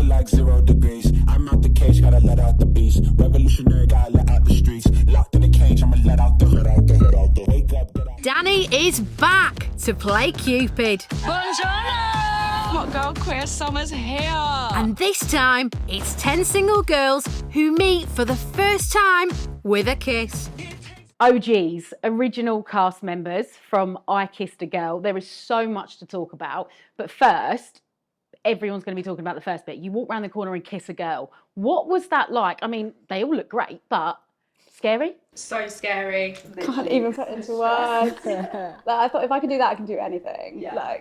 like 0 degrees. I'm out the cage, gotta let out the beast. Revolutionary, gotta let out the streets. Locked in a cage, I'ma let out the hood, out the hood, out the wake up. Naee is back to play Cupid. Buongiorno! What girl queer summer's here? And this time, it's 10 single girls who meet for the first time with a kiss. OGs, original cast members from I Kissed a Girl. There is so much to talk about. But first, everyone's going to be talking about the first bit. You walk around the corner and kiss a girl. What was that like? I mean, they all look great, but scary? So scary. Can't even put into words. I thought if I could do that, I can do anything. Yeah.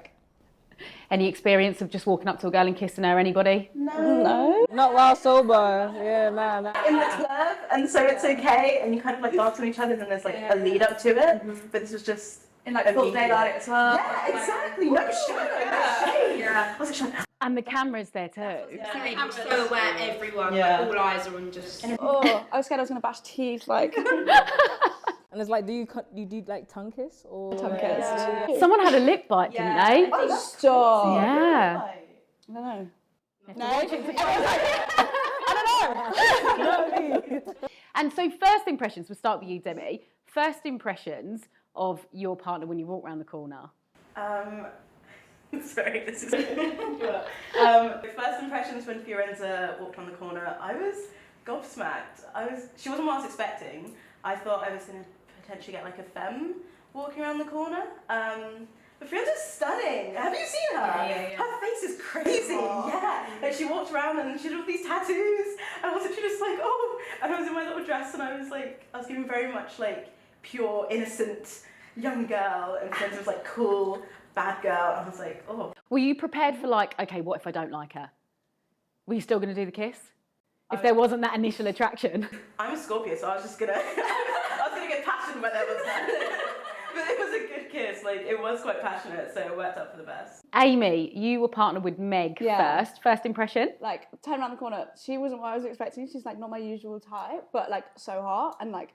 Any experience of just walking up to a girl and kissing her? Anybody? No. Not while sober. Yeah, nah. In the club, and so it's okay, and you kind of like dance on each other, and then there's like a lead up to it. But this was just In like full daylight as well. Yeah, exactly. No shame. Yeah. I was like, And the camera's there too. I'm so aware everyone, Yeah. like, all eyes are on just... Oh, I was scared I was going to bash teeth, like. And it's like, do you do like tongue kiss or Tongue kiss. Yeah. Someone had a lip bite, didn't they? oh, Stop. Yeah. I don't know. And so first impressions, we'll start with you, Demi. First impressions of your partner when you walk around the corner. sorry, this is. First impressions when Fiorenza walked on the corner, I was gobsmacked. She wasn't what I was expecting. I thought I was going to potentially get like a femme walking around the corner. But Fiorenza's stunning. Have you seen her? Yeah. Her face is crazy. Yeah. Like she walked around and she had all these tattoos. And I was literally just like, oh. And I was in my little dress and I was giving very much like pure, innocent young girl. And Fiorenza was like cool, bad girl. And I was like, oh. Were you prepared for like, okay, what if I don't like her? Were you still going to do the kiss? If there wasn't that initial attraction? I'm a Scorpio, so I was just gonna, I was gonna get passionate when there was that. But it was a good kiss, like it was quite passionate, so it worked out for the best. Amy, you were partnered with Meg First impression? Like, turned around the corner, she wasn't what I was expecting. She's like not my usual type, but like so hot. And like,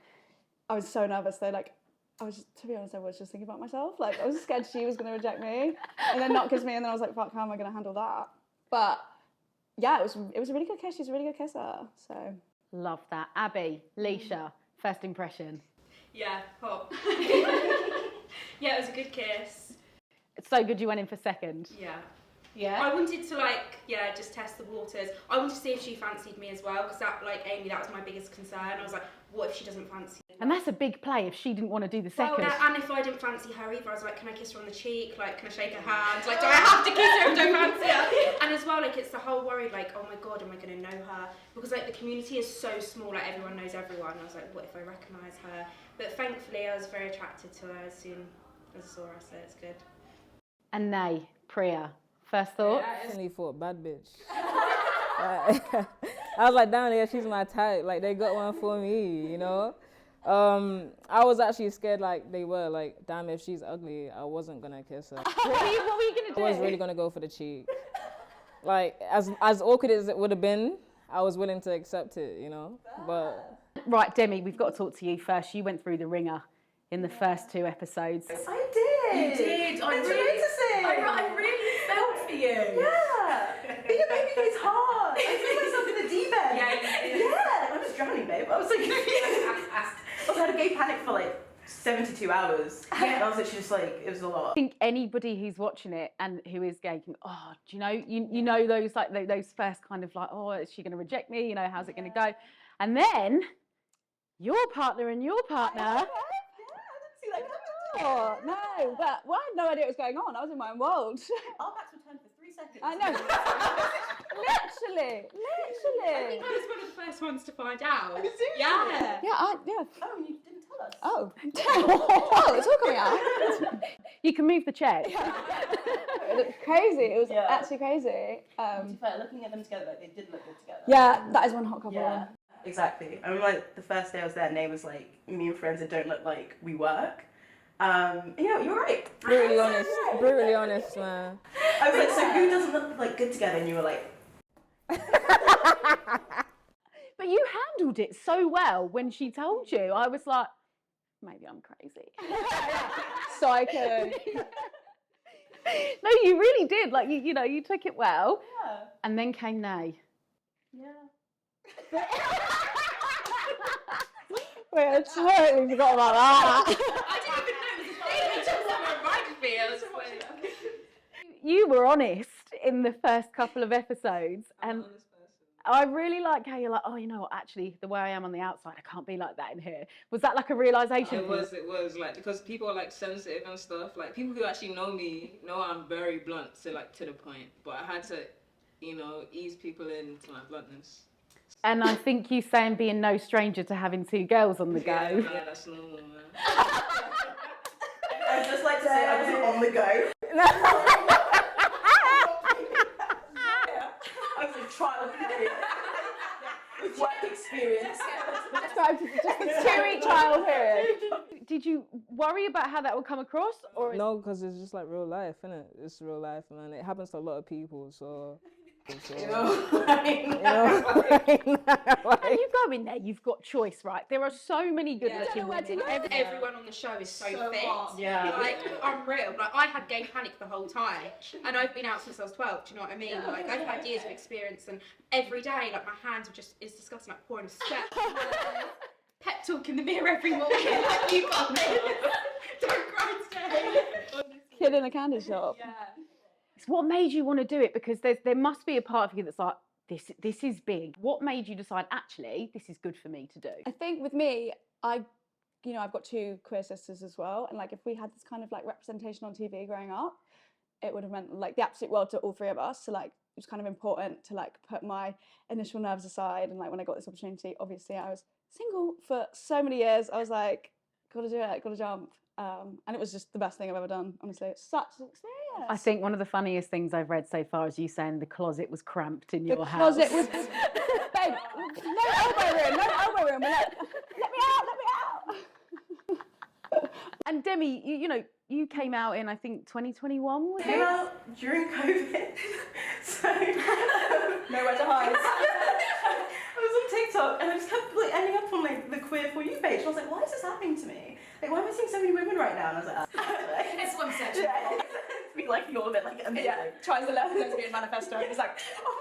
I was so nervous though, like, to be honest, I was just thinking about myself. Like, I was scared she was gonna reject me and then not kiss me. And then I was like, fuck, how am I gonna handle that? But yeah, it was a really good kiss. She's a really good kisser, so. Love that. Abbie, Leisha, first impression. Yeah, hot. Yeah, it was a good kiss. It's so good you went in for second. Yeah. Yeah? I wanted to just test the waters. I wanted to see if she fancied me as well, because that, like Amy, that was my biggest concern. I was like, what if she doesn't fancy me? And that's a big play if she didn't want to do the second. Well, and if I didn't fancy her either, I was like, can I kiss her on the cheek? Like, can I shake her hand? Like, do I have to kiss her if I don't fancy her? And as well, like, it's the whole worry, like, oh my God, am I going to know her? Because, like, the community is so small, like, everyone knows everyone. And I was like, what if I recognise her? But thankfully, I was very attracted to her as soon as I saw her, so it's good. And Naee, Priya, first thought? I instantly thought bad bitch. I was like, damn, yeah, she's my type. Like, they got one for me, you know? I was actually scared, like, they were. Like, damn, if she's ugly, I wasn't gonna kiss her. What were you going to do? I was really gonna go for the cheek. Like, as awkward as it would have been, I was willing to accept it, you know? But... Right, Demi, we've got to talk to you first. You went through the ringer in the first 2 episodes. I did. You did. I really felt for you. Yeah. Being a baby is hard. I threw myself in the deep end. Yeah. I was drowning, babe. I was like, I had a gay panic for like 72 hours. Yeah. And I was literally just like, it was a lot. I think anybody who's watching it and who is gay can, oh, do you know, you know those like those first kind of like, oh, is she going to reject me? You know, how's it going to go? And then your partner and your partner. Yeah, I didn't see that coming. Oh, no, but I had no idea what was going on. I was in my own world. Our backs were turned for 3 seconds. I know. Literally. I think I was one of the first ones to find out. Seriously? Yeah. Yeah. Oh, you didn't tell us. Oh. Oh, it's all coming out. You can move the chair. It looked crazy. It was actually crazy. To be fair, looking at them together, like, they did look good together. Yeah, that is one hot couple. Yeah, exactly. I remember like the first day I was there, Naee was like, me and Fiorenza don't look like we work. You know, you're right. brutally honest, man. I was like, so who doesn't look like good together? And you were like, But you handled it so well when she told you. I was like, maybe I'm crazy. Psycho. No, you really did. Like, you know, you took it well. Yeah. And then came Naee. Yeah. Wait, I totally forgot about that. I didn't even know it was a thing. It just reminded me. I was like, You were honest in the first couple of episodes, and I really like how you're like, oh, you know what, actually, the way I am on the outside, I can't be like that in here. Was that like a realisation? It was like, because people are like sensitive and stuff. Like people who actually know me know I'm very blunt, so like to the point. But I had to, you know, ease people into my bluntness. And I think you saying being no stranger to having two girls on the go. Yeah, that's normal, man. I'd just like to say I wasn't on the go. I was a trial period. With work experience. Just a 2-week trial period. Did you worry about how that would come across? Or No, because it's just like real life, innit? It's real life, man. It happens to a lot of people, so... You know, and you go in there, you've got choice, right? There are so many good-looking women. everyone on the show is so fit. Yeah. Like, unreal. Like, I had gay panic the whole time. And I've been out since I was 12, do you know what I mean? Like, I've had years of experience, and every day, like, my hands are just, it's disgusting, like pouring a sweat. Pep talk in the mirror every morning. Like, you got this. Don't cry today. Kid in a candy shop. Yeah. It's what made you want to do it, because there must be a part of you that's like, this is big. What made you decide, actually, this is good for me to do? I think with me, I've got 2 queer sisters as well, and like if we had this kind of like representation on TV growing up, it would have meant like the absolute world to all 3 of us. So like it was kind of important to like put my initial nerves aside, and like when I got this opportunity, obviously I was single for so many years. I was like, gotta do it, gotta jump. And it was just the best thing I've ever done, honestly. It's such an experience. I think one of the funniest things I've read so far is you saying the closet was cramped in your house. The closet was... Babe, no elbow room. We're like, let me out. And Demi, you know, you came out in, I think, 2021, was Came it? out during COVID. So... Nowhere to hide. I was on TikTok and I just kept like ending up on like the queer for you page. I was like, why is this happening to me? Like, why am I seeing so many women right now? And I was like, It's one section. yeah. Be like all of it, like amazing. Yeah, tries the lesbian manifesto. It's like, Oh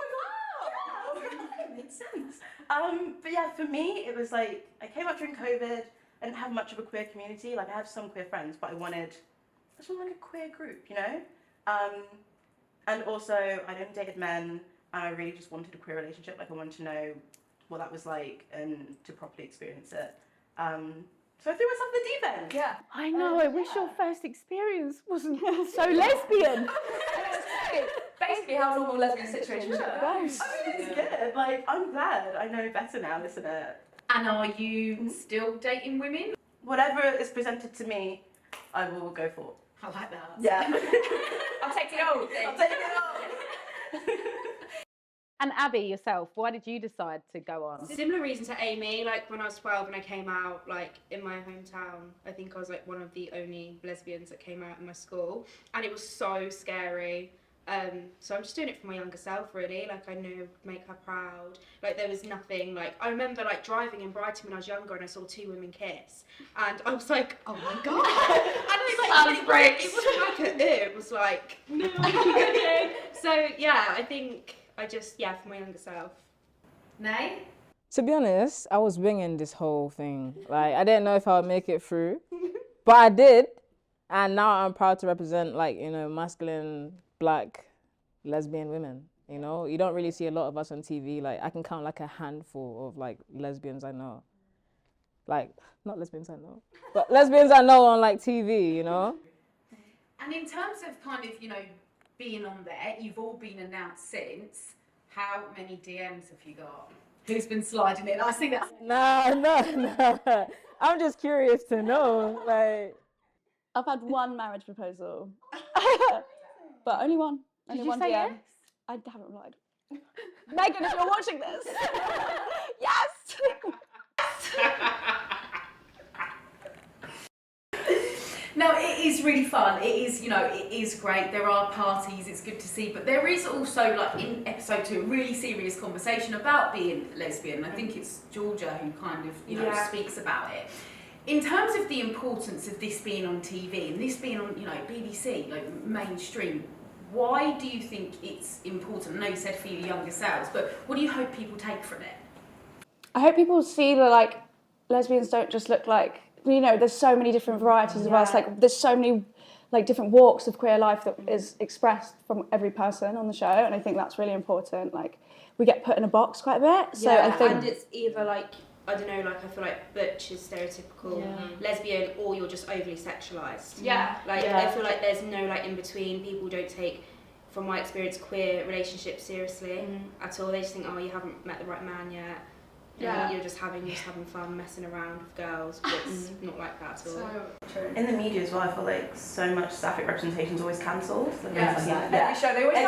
my god! Makes sense. But yeah, for me, it was like I came out during COVID. I didn't have much of a queer community. Like I have some queer friends, but I just wanted like a queer group, you know. And also, I only dated men, and I really just wanted a queer relationship. Like I wanted to know what that was like and to properly experience it. So I threw myself in the deep end. yeah. I know, I wish your first experience wasn't so lesbian. Basically how a normal lesbian situation goes. I mean, it's good. Like, I'm glad. I know better now, isn't it? And are you still dating women? Whatever is presented to me, I will go for. I like that. Yeah. I'll take it all. I'll take it all. And Abbie, yourself, why did you decide to go on? Similar reason to Amy, like when I was 12 and I came out, like in my hometown, I think I was like one of the only lesbians that came out in my school, and it was so scary. So I'm just doing it for my younger self, really. Like I knew it would make her proud. Like there was nothing, like I remember like driving in Brighton when I was younger and I saw 2 women kiss, and I was like, oh my god. And it wasn't like it was like, no. So yeah, I think I just, for my younger self. Naee? To be honest, I was winging this whole thing. Like, I didn't know if I would make it through, but I did. And now I'm proud to represent, like, you know, masculine, black, lesbian women. You know, you don't really see a lot of us on TV. Like, I can count like a handful of like lesbians I know. Like, not lesbians I know, but lesbians I know on like TV, you know? And in terms of kind of, you know, being on there, you've all been announced since. How many DMs have you got? Who's been sliding in? I think that's... No. I'm just curious to know. Like, I've had 1 marriage proposal, but only one. Did Only you one say DM. yes? I haven't replied. Megan, if you're watching this, yes. No, it is really fun. It is, you know, it is great. There are parties, it's good to see, but there is also, like in episode 2, a really serious conversation about being lesbian. I think it's Georgia who kind of, you know, speaks about it. In terms of the importance of this being on TV and this being on, you know, BBC, like mainstream, why do you think it's important? I know you said for your younger selves, but what do you hope people take from it? I hope people see that, like, lesbians don't just look like, you know, there's so many different varieties of us, like, there's so many, like, different walks of queer life that is expressed from every person on the show, and I think that's really important. Like, we get put in a box quite a bit, so I think... and it's either, like, I don't know, like, I feel like butch is stereotypical lesbian, or you're just overly sexualised. I feel like there's no, like, in between. People don't take, from my experience, queer relationships seriously at all. They just think, oh, you haven't met the right man yet. You're just having fun messing around with girls, but it's not like that at all. So true. In the media as well, I feel like so much sapphic representation is always cancelled. Every show they always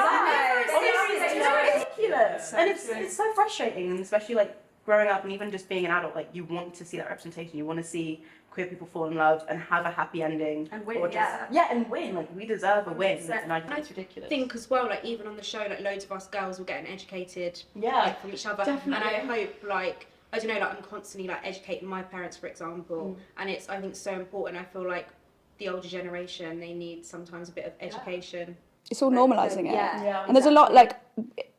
it's ridiculous, and it's so frustrating, especially like growing up and even just being an adult. Like, you want to see that representation. You want to see queer people fall in love and have a happy ending and win. And win. Like, we deserve a win, and I think it's ridiculous. I think as well, like, even on the show, like, loads of us girls were getting educated like, from each other. Definitely. And I hope, like, I don't know, like, I'm constantly, like, educating my parents, for example, and it's, I think, so important. I feel like the older generation, they need sometimes a bit of education. It's all normalising it. And there's a lot, like,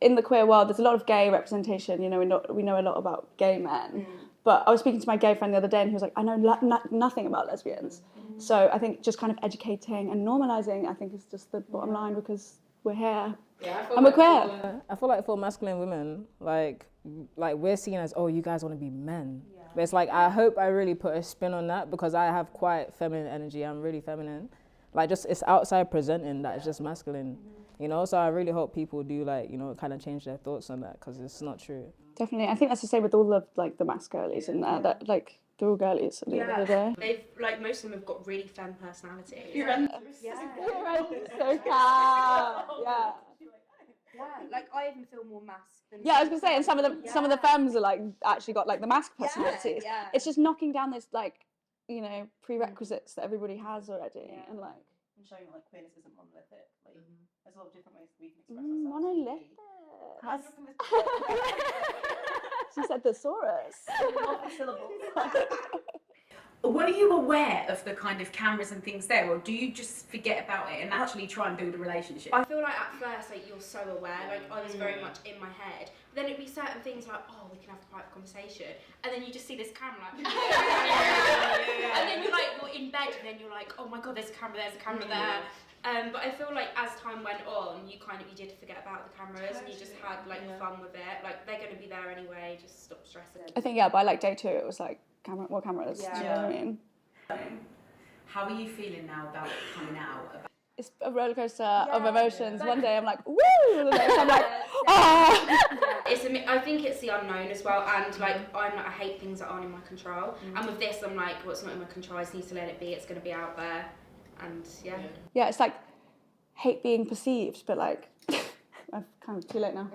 in the queer world, there's a lot of gay representation. You know, we know a lot about gay men. But I was speaking to my gay friend the other day, and he was like, I know nothing about lesbians. So I think just kind of educating and normalising, I think, is just the bottom line, because we're here. And we're queer. I feel like for masculine women, like we're seen as, oh, you guys want to be men. But it's like, I hope I really put a spin on that, because I have quite feminine energy. I'm really feminine. Like, just, it's outside presenting that it's just masculine, you know? So I really hope people do, like, you know, kind of change their thoughts on that, because it's not true. Definitely. I think that's the same with all of, like, the mask girlies in there, that, like, they're all girlies at the end of the day. They've, like, most of them have got really femme personalities. So calm. Like, I even feel more mask than... I was gonna say, and some of the femmes are, like, actually got, like, the mask personalities. It's just knocking down this, like, you know, prerequisites that everybody has already, and, like... And showing that, like, queerness isn't monolithic. Like, there's a lot of different ways we can express ourselves. She said thesaurus. Were you aware of the kind of cameras and things there, or do you just forget about it and actually try and build a relationship? I feel like at first, like, you're so aware, like, I was very much in my head. But then it'd be certain things like, oh, we can have a private conversation, and then you just see this camera, like, and then you're in bed, and then you're like, oh my god, there's a camera there. But I feel like as time went on, you did forget about the cameras, and you just had, like, fun with it. Like, they're going to be there anyway, just stop stressing. I think, by, like, day 2, it was like, what cameras? Do you know what I mean? How are you feeling now about coming out? It's a roller coaster of emotions. One day I'm like, woo! And the next I'm like, ah! I think it's the unknown as well, and, like, I hate things that aren't in my control. And with this, I'm like, well, it's not in my control, I just need to let it be, it's going to be out there. And yeah, it's like hate being perceived, but, like, I'm kind of too late now.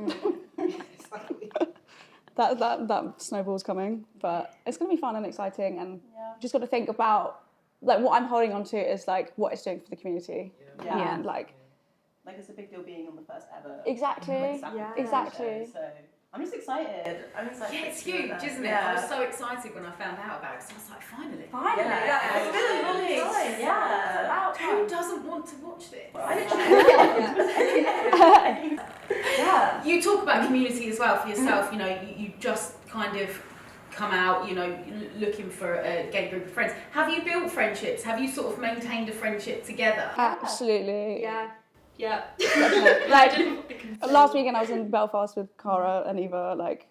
that snowball's coming, but it's going to be fun and exciting, and just got to think about, like, what I'm holding on to is, like, what it's doing for the community. And, like it's a big deal being on the first ever. Exactly. Exactly. Show, so I'm just excited. Yeah, it's huge, isn't it? I was so excited when I found out about it, because I was like, finally. It's been a long time. Yeah. Who doesn't want to watch this? You talk about community as well for yourself. You know, you just kind of come out, you know, looking for a gay group of friends. Have you built friendships? Have you sort of maintained a friendship together? Absolutely. Yeah. Like, last weekend I was in Belfast with Cara and Eva, like,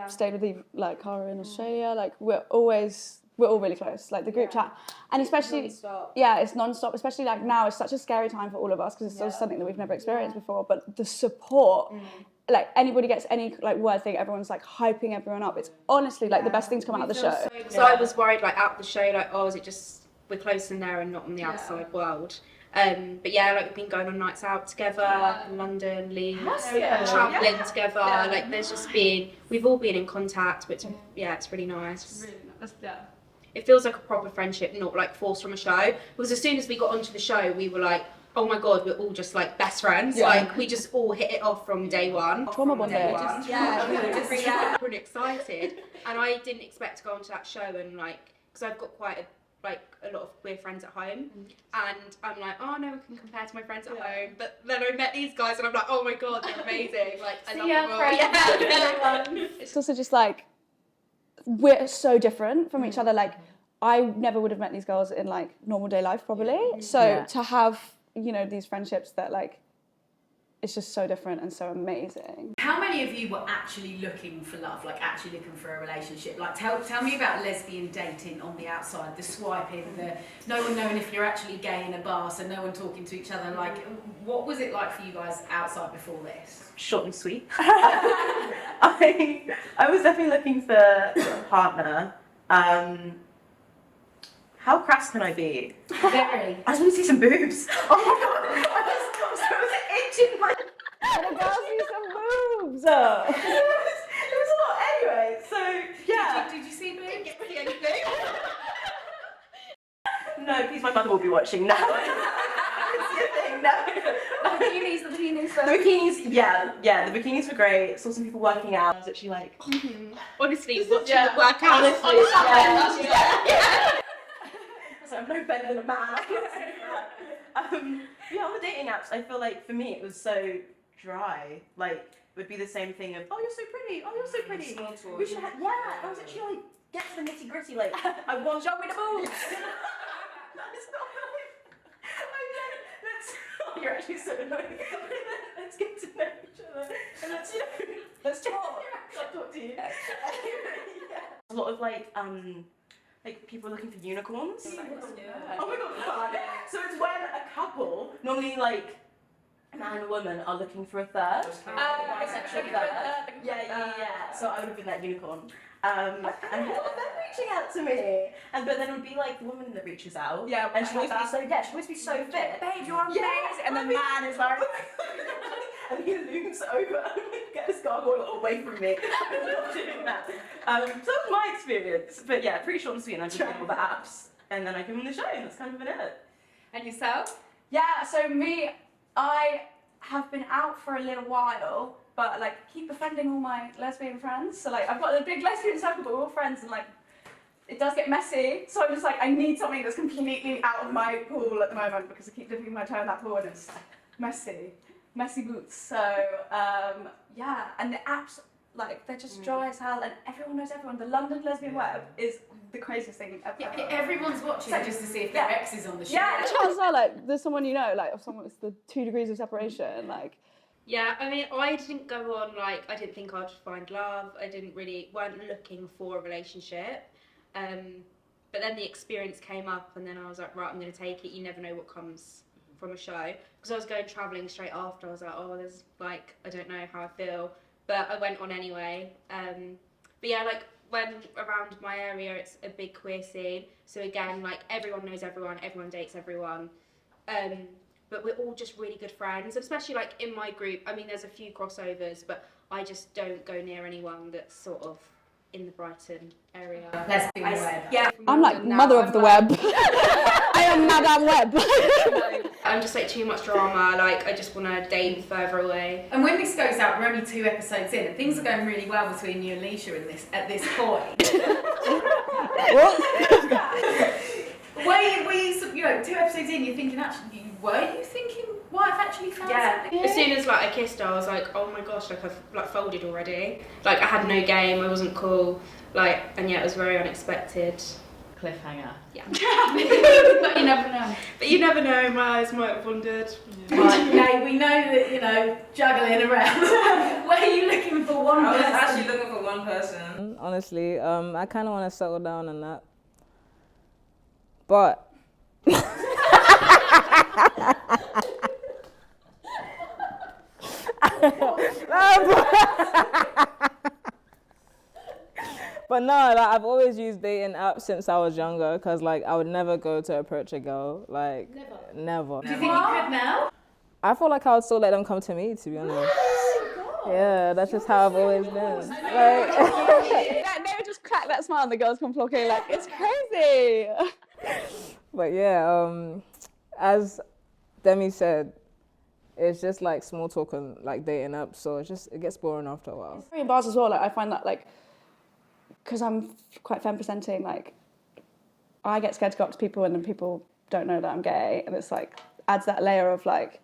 stayed with Eva, like, Cara in Australia. Like, we're all really close, like, the group chat. And especially, it's non-stop, especially, like, now it's such a scary time for all of us, because it's something that we've never experienced before, but the support, like, anybody gets any, like, word thing, everyone's, like, hyping everyone up. It's honestly, like, the best thing to come out of the show. So I was worried, like, out the show, like, oh, is it just we're close in there and not on the outside world? But like, we've been going on nights out together, in London, Leeds, travelling together. Like, there's just been, we've all been in contact, which it's really nice. It feels like a proper friendship, not like forced from a show. Because as soon as we got onto the show, we were like, oh my god, we're all just like best friends. Like, we just all hit it off from day one. Trauma bonding. We were just really excited, and I didn't expect to go onto that show and, like, because I've got quite a lot of queer friends at home, and I'm like, oh, no one can compare to my friends at home. But then I met these guys, and I'm like, oh my god, they're amazing. Like, I love them all. Yeah. It's also just like, we're so different from each other. Like, I never would have met these girls in like normal day life probably. So to have, you know, these friendships that like, it's just so different and so amazing. How many of you were actually looking for love, like actually looking for a relationship? Like tell me about lesbian dating on the outside, the swiping, the no one knowing if you're actually gay in a bar, so no one talking to each other. Like, what was it like for you guys outside before this? Short and sweet. I was definitely looking for a partner. How crass can I be? Very. I just want to see some boobs. Oh my god! I was itching my. And the girls see some boobs. It was a lot anyway. So yeah. Did you see boobs? Didn't get to see anything. No, please, my mother will be watching now. I didn't see a thing. No. The bikinis, yeah, the bikinis were great. Saw some people working out. I was actually like, Honestly, watching the workout. honestly, yeah. I'm no better than a man. Yeah, on the dating apps, I feel like for me it was so dry. Like, it would be the same thing of, oh, you're so pretty, oh, you're so pretty. We should have, yeah, I was actually like, get to the nitty gritty, like, I want, show me the boobs. That's not let's, you're actually so annoying. Let's get to know each other. And let's, you know, let's talk. I'll talk to you. Yeah. A lot of like people looking for unicorns. Oh my god, fun. So it's when a couple, normally like a man and a woman, are looking for a third. Yeah. So I would have been that unicorn. And a lot of them reaching out to me. But then it would be like the woman that reaches out. Yeah. And she always be so, she always be so fit. Babe, you're amazing. And the man is like, and he looms over, get this gargoyle away from me. I'm not doing that. So that was my experience. But yeah, pretty short and sweet. And I just did all the apps, and then I came on the show, and that's kind of been it. And yourself? Yeah, so me, I have been out for a little while, but like keep befriending all my lesbian friends. So like I've got a big lesbian circle, but we're all friends, and like it does get messy. So I'm just like, I need something that's completely out of my pool at the moment because I keep dipping my toe in that pool and it's messy boots. So yeah, and the apps, like they're just dry as hell, and everyone knows everyone. The London lesbian web is the craziest thing ever. Yeah, everyone's watching just to see if their ex is on the show. Yeah, chances are like there's someone you know, like someone with the 2 degrees of separation, like. Yeah, I mean, I didn't go on, like, I didn't think I'd find love. I weren't looking for a relationship. But then the experience came up, and then I was like, right, I'm going to take it. You never know what comes from a show. Because I was going travelling straight after. I was like, oh, there's, like, I don't know how I feel. But I went on anyway. But yeah, like, when around my area, it's a big queer scene. So again, like, everyone knows everyone dates everyone. But we're all just really good friends, especially like in my group. I mean, there's a few crossovers, but I just don't go near anyone that's sort of in the Brighton area. Lesbian web. Yeah. I'm like mother of the web. I am Madame Web. I'm just like too much drama. Like I just want to date further away. And when this goes out, we're only 2 episodes in, and things are going really well between you and Leisha at this point. Were you, you know, 2 episodes in, you're thinking actually. Were you thinking, well, I've actually found something? As soon as like I kissed her, I was like, oh my gosh, like I've like folded already. Like I had no game, I wasn't cool. Like, and yeah, it was very unexpected. Cliffhanger. Yeah. But you never know. But you never know, my eyes might have wandered. Yeah. Right, Naee, we know that, you know, juggling around. Were you looking for one person? I was actually looking for one person. Honestly, I kind of want to settle down on that. But... But no, like I've always used dating apps since I was younger, because like I would never go to approach a girl, like never. Do you think you could now? I feel like I would still let them come to me, to be honest. Yeah, that's just how I've always been. Like, They would just crack that smile and the girls come flocking like, it's crazy. But yeah, as Demi said, it's just like small talk and like dating up, so it gets boring after a while. In bars as well, like I find that like, because I'm quite femme presenting, like I get scared to go up to people and then people don't know that I'm gay, and it's like adds that layer of like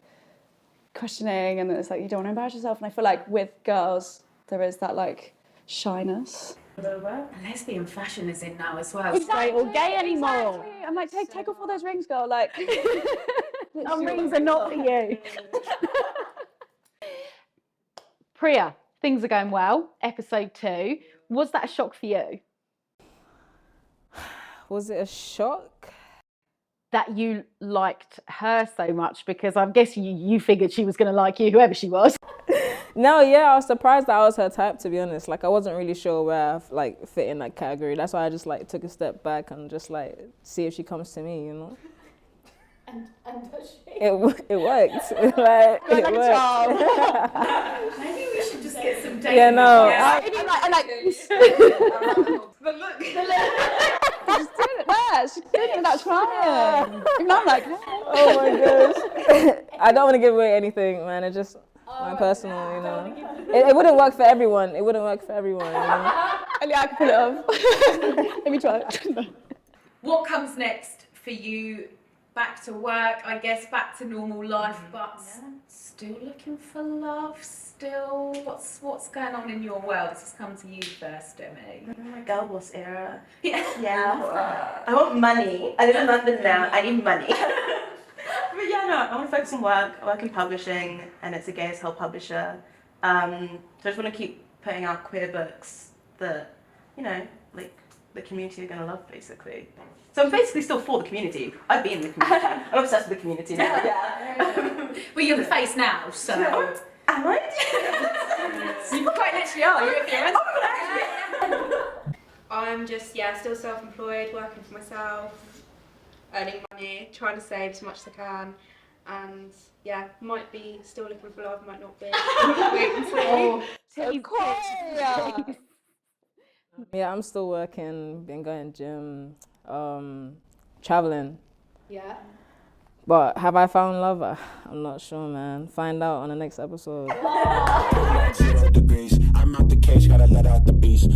questioning, and then it's like you don't want to embarrass yourself. And I feel like with girls there is that like shyness. Lesbian fashion is in now as well. Straight or gay anymore. Exactly. I'm like, take off all those rings, girl. Like, Some rings are not for you. Priya, things are going well. Episode 2. Was that a shock for you? Was it a shock? That you liked her so much, because I guess you figured she was going to like you, whoever she was. No, yeah, I was surprised that I was her type, to be honest. Like, I wasn't really sure where I like fit in that category. That's why I just like took a step back and just like see if she comes to me, you know. And does she? It worked. Like, it worked. Maybe we should just get some dating. Yeah, no. I like. But look. She's doing it there. She's doing it without trying. And I'm like, Oh my gosh. I don't want to give away anything, man. It's just my personal, you know. It wouldn't work for everyone. It wouldn't work for everyone, you know. and yeah, I can pull it off. Let me try it. What comes next for you? Back to work, I guess, back to normal life, but still looking for love, still. What's going on in your world? Let's just come to you first, Demi. My girl boss era. Yeah. Yeah. I want money. I live in London now. I need money. But yeah, no, I want to focus on work. I work in publishing, and it's a gay as hell publisher. So I just want to keep putting out queer books that, you know, like the community are going to love, basically. So I'm basically still for the community. I've been in the community. I'm obsessed with the community now. Yeah. Well, you're the face now, so. Am I? You quite literally are. You're influenced. I'm just, still self-employed, working for myself, earning money, trying to save as much as I can, and might be still looking for love, might not be. Wait and see. Yeah, I'm still working, been going gym, traveling. Yeah. But have I found love? I'm not sure, man. Find out on the next episode. 0 degrees. I'm out the cage, gotta let out the beast.